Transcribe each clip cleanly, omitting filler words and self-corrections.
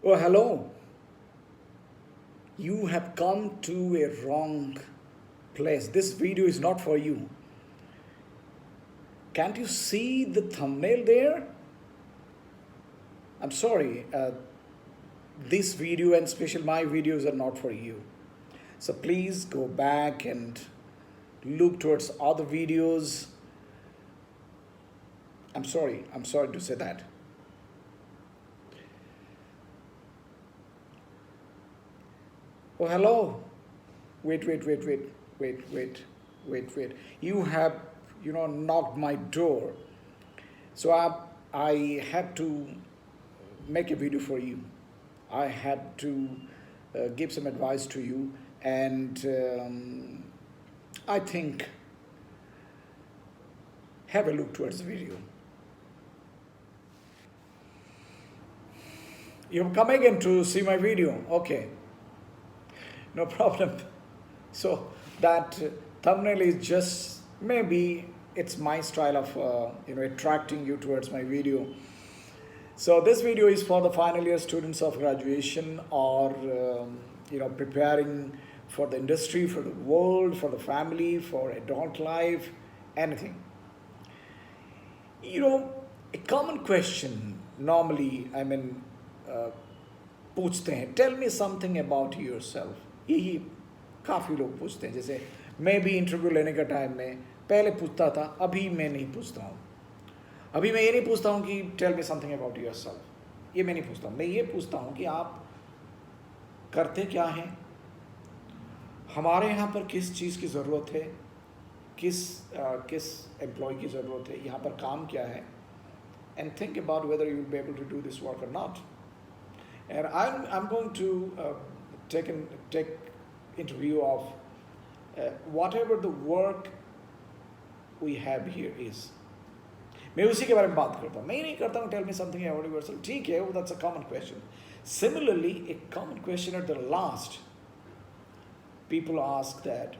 Oh, hello. You have come to a wrong place. This video is not for you. Can't you see the thumbnail there? I'm sorry. This video and special my videos are not for you. So please go back and look towards other videos. I'm sorry. I'm sorry to say that. Oh, hello. Wait. You have, knocked my door. So I had to make a video for you. I had to give some advice to you, and I think have a look towards the video. You're coming in to see my video. Okay, no problem. So that thumbnail is just maybe it's my style of attracting you towards my video. So this video is for the final year students of graduation or preparing for the industry, for the world, for the family, for adult life, anything. A common question normally, पूछते हैं, tell me something about yourself, यही काफ़ी लोग पूछते हैं. जैसे मैं भी इंटरव्यू लेने का टाइम में पहले पूछता था, अभी मैं नहीं पूछता हूँ. अभी मैं ये नहीं पूछता हूँ कि tell me something about yourself, ये मैं नहीं पूछता हूँ. मैं ये पूछता हूँ कि आप करते क्या हैं, हमारे यहाँ पर किस चीज़ की ज़रूरत है, किस एम्प्लॉय की ज़रूरत है, यहाँ पर काम क्या है, and think about whether you will be able to do this work or not. And I'm going to take interview of whatever the work we have here is. मैं उसी के बारे में बात करता हूँ. मैं नहीं करता हूँ tell me something about yourself. ठीक है, that's a common question. Similarly, a common question at the last, people ask that,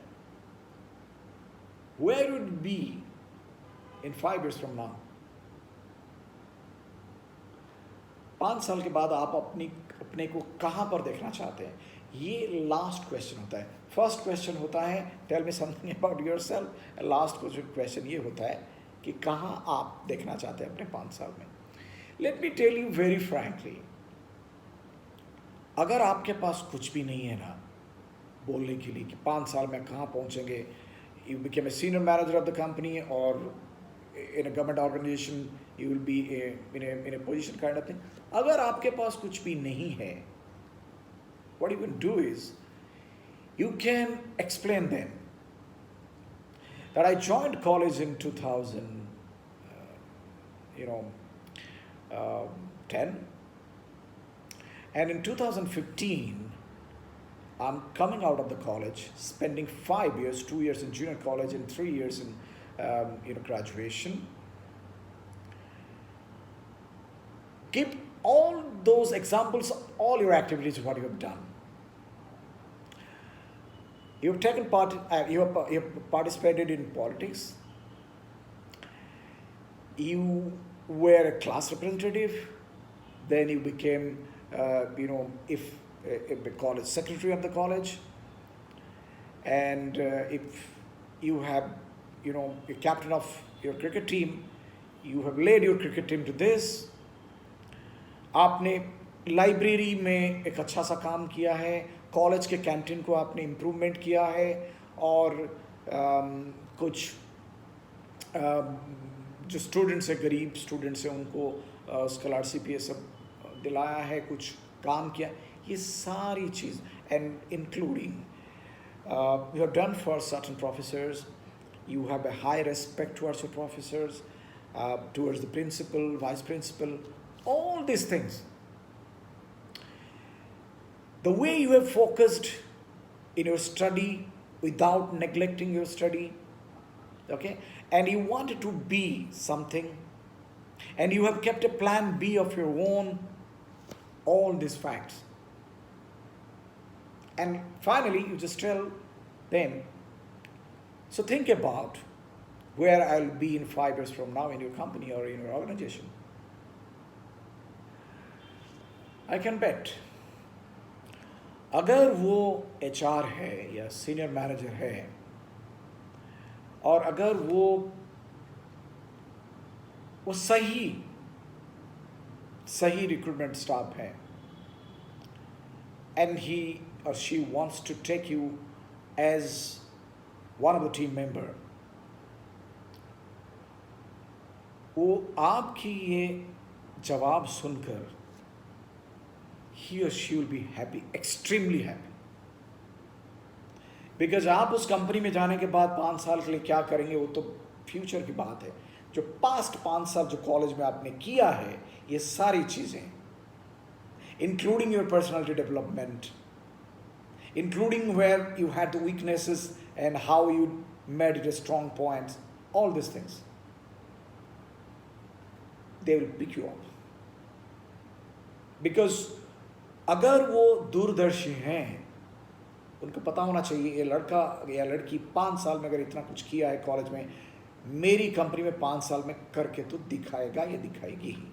where would it be in 5 years from now? 5 साल के बाद आप अपने को कहाँ पर देखना चाहते हैं, ये लास्ट क्वेश्चन होता है. फर्स्ट क्वेश्चन होता है tell me something about yourself, last question ये होता है कि कहाँ आप देखना चाहते हैं अपने 5 साल में. Let me tell you very frankly, अगर आपके पास कुछ भी नहीं है ना बोलने के लिए कि 5 साल में कहाँ पहुँचेंगे, you became a senior manager of the company और in a government organization you will be in a position kind of thing. अगर आपके पास कुछ भी नहीं है, what you can do is you can explain them that I joined college in 10, and in 2015 I'm coming out of the college, spending 5 years, 2 years in junior college and 3 years in graduation. Give all those examples, all your activities, what you have done. You have taken part, you have participated in politics. You were a class representative. Then you became, if a college secretary of the college. And if you have you're captain of your cricket team, you have led your cricket team to this. आपने library में एक अच्छा सा काम किया है, college के canteen को आपने इम्प्रूवमेंट किया है, और कुछ जो स्टूडेंट्स हैं, गरीब स्टूडेंट्स हैं, उनको स्कॉलरशिप ये सब दिलाया है, कुछ काम किया. ये सारी चीज़ and including you have done for certain professors. You have a high respect towards your professors, towards the principal, vice principal, all these things. The way you have focused in your study without neglecting your study, okay, and you wanted to be something, and you have kept a plan B of your own, all these facts. And finally, you just tell them, so think about where I'll be in 5 years from now in your company or in your organization. I can bet अगर वो HR है या senior manager है और अगर वो सही recruitment staff है and he or she wants to take you as one of the team member, वो आपकी ये जवाब सुनकर he or she will be happy, extremely happy, because आप उस कंपनी में जाने के बाद 5 साल के लिए क्या करेंगे वो तो फ्यूचर की बात है। जो पास्ट 5 साल जो कॉलेज में आपने किया है ये सारी चीज़ें, including your personality development, including where you had the weaknesses and how you made it a strong point, all these things, they will pick you up. Because अगर वो दूरदर्शी हैं, उनको पता होना चाहिए ये लड़का या लड़की 5 साल में अगर इतना कुछ किया है कॉलेज में, मेरी कंपनी में 5 साल में करके तो दिखाएगा या दिखाएगी ही।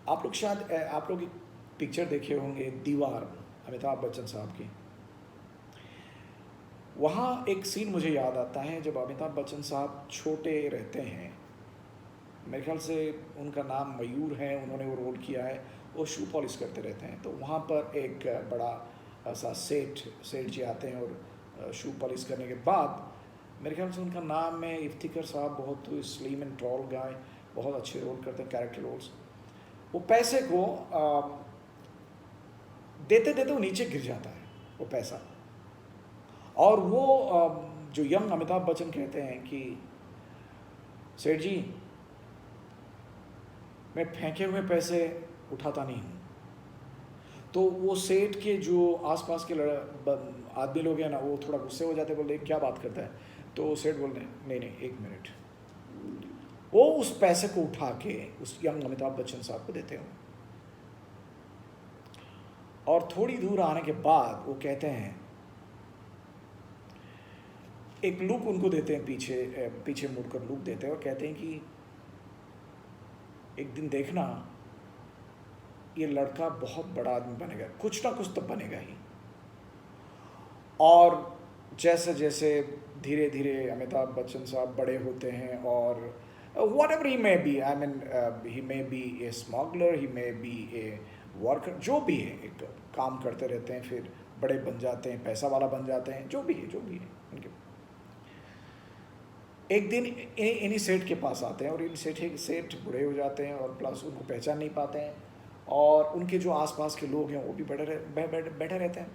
आप लोग शायद आप लोग एक पिक्चर देखे होंगे दीवार, अमिताभ बच्चन साहब की। वहाँ एक सीन मुझे याद आता है जब अमिताभ बच्चन साहब छोटे रहते हैं, मेरे ख्याल से उनका नाम मयूर है, उन्होंने वो रोल किया है, वो शू पॉलिश करते रहते हैं। तो वहाँ पर एक बड़ा ऐसा सेठ जी आते हैं और शू पॉलिश करने के बाद मेरे ख्याल से उनका नाम है इफ्तिकर साहब, बहुत स्लिम एंड टॉल गाय, बहुत अच्छे रोल करते हैं, कैरेक्टर रोल्स। वो पैसे को देते देते वो नीचे गिर जाता है वो पैसा, और वो जो यंग अमिताभ बच्चन कहते हैं कि सेठ जी मैं फेंके हुए पैसे उठाता नहीं हूँ। तो वो सेठ के जो आसपास के आदमी लोग हैं ना, वो थोड़ा गुस्से हो जाते, बोलते क्या बात करता है। तो सेठ बोलते नहीं नहीं 1 मिनट, वो उस पैसे को उठा के उस यंग अमिताभ बच्चन साहब को देते हैं, और थोड़ी दूर आने के बाद वो कहते हैं, एक लुक उनको देते हैं, पीछे मुड़कर लुक देते हैं और कहते हैं कि एक दिन देखना ये लड़का बहुत बड़ा आदमी बनेगा, कुछ ना कुछ तो बनेगा ही। और जैसे जैसे धीरे धीरे अमिताभ बच्चन साहब बड़े होते हैं और whatever he may be, I mean he may be a smuggler, he may be a worker, जो भी है, एक काम करते रहते हैं, फिर बड़े बन जाते हैं, पैसा वाला बन जाते हैं, जो भी है उनके। एक दिन इन्हीं सेठ के पास आते हैं और इन सेठ बूढ़े हो जाते हैं और प्लस उनको पहचान नहीं पाते हैं, और उनके जो आसपास के लोग हैं वो भी बैठे रहते हैं।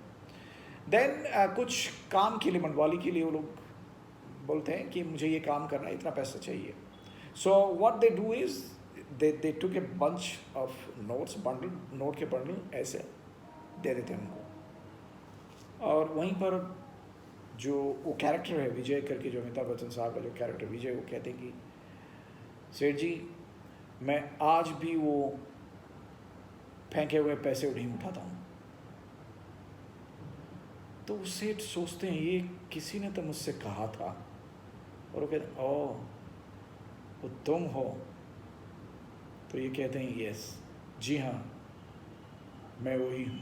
देन कुछ काम के लिए, मंडवाली के लिए, वो लोग बोलते हैं कि मुझे ये काम करना है, इतना पैसा चाहिए। So what they do is they took a bunch of notes, note के बंडल ऐसे दे देते हैं उनको। और वहीं पर जो वो कैरेक्टर है विजय करके, जो अमिताभ बच्चन साहब का जो कैरेक्टर विजय, वो कहते हैं कि सेठ जी मैं आज भी वो फेंके हुए पैसे नहीं उठाता हूँ। तो सेठ सोचते हैं ये किसी ने तो मुझसे कहा था, और वो कहते हैं ओ वो तुम हो। तो ये कहते हैं यस, जी हाँ मैं वही हूँ,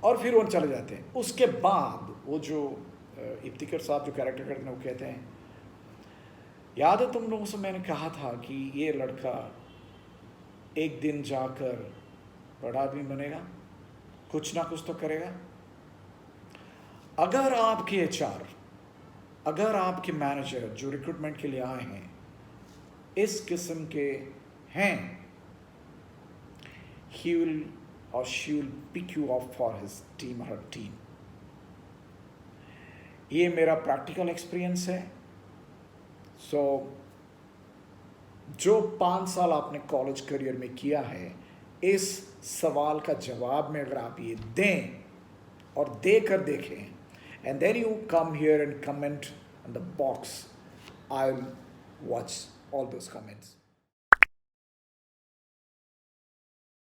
और फिर वो चले जाते हैं। उसके बाद वो जो इफ्तिकर साहब जो कैरेक्टर करते हैं वो कहते हैं, याद है तुम लोगों से मैंने कहा था कि ये लड़का एक दिन जाकर बड़ा आदमी बनेगा, कुछ ना कुछ तो करेगा। अगर आपके एचआर, अगर आपके मैनेजर जो रिक्रूटमेंट के लिए आए हैं इस किस्म के हैं, he will or she will pick you up for his team or her team. ये मेरा प्रैक्टिकल एक्सपीरियंस है। सो जो 5 साल आपने कॉलेज करियर में किया है, इस सवाल का जवाब में अगर आप ये दें और देकर देखें, and then you come here and comment on the box, I'll watch all those comments.